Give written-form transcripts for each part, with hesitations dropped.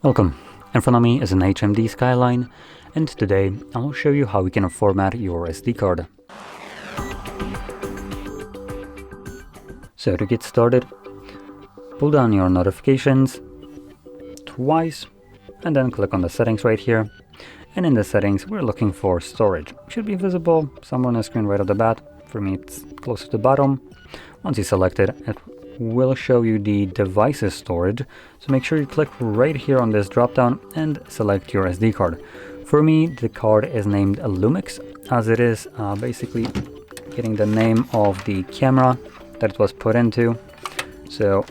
Welcome. In front of me is an HMD Skyline, and today I will show you how we can format your SD card. So to get started, pull down your notifications twice and then click on the settings right here. And in the settings, we're looking for storage. It should be visible somewhere on the screen right off the bat. For me, it's close to the bottom. Once you select it, it will show you the devices storage. So make sure you click right here on this drop down and select your SD card. For me, the card is named Lumix, as it is basically getting the name of the camera that it was put into. So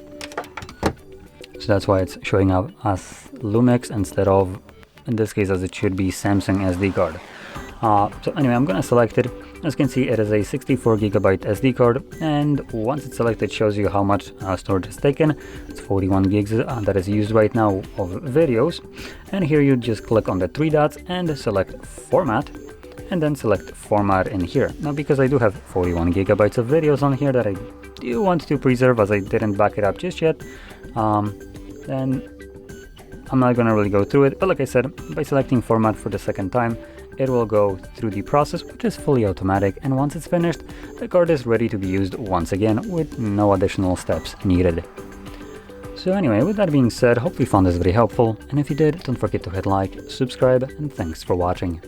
that's why it's showing up as Lumix instead of, in this case, as it should be Samsung SD card. So anyway, I'm gonna select it. As you can see, it is a 64GB SD card, and once it's selected, it shows you how much storage is taken. It's 41 gigs that is used right now of videos. And here you just click on the three dots and select Format, and then select Format in here. Now, because I do have 41 gigabytes of videos on here that I do want to preserve, as I didn't back it up just yet, then I'm not gonna really go through it. But like I said, by selecting Format for the second time, it will go through the process, which is fully automatic, and once it's finished, the card is ready to be used once again with no additional steps needed. So anyway, with that being said, hope you found this video helpful, and if you did, don't forget to hit like, subscribe, and thanks for watching.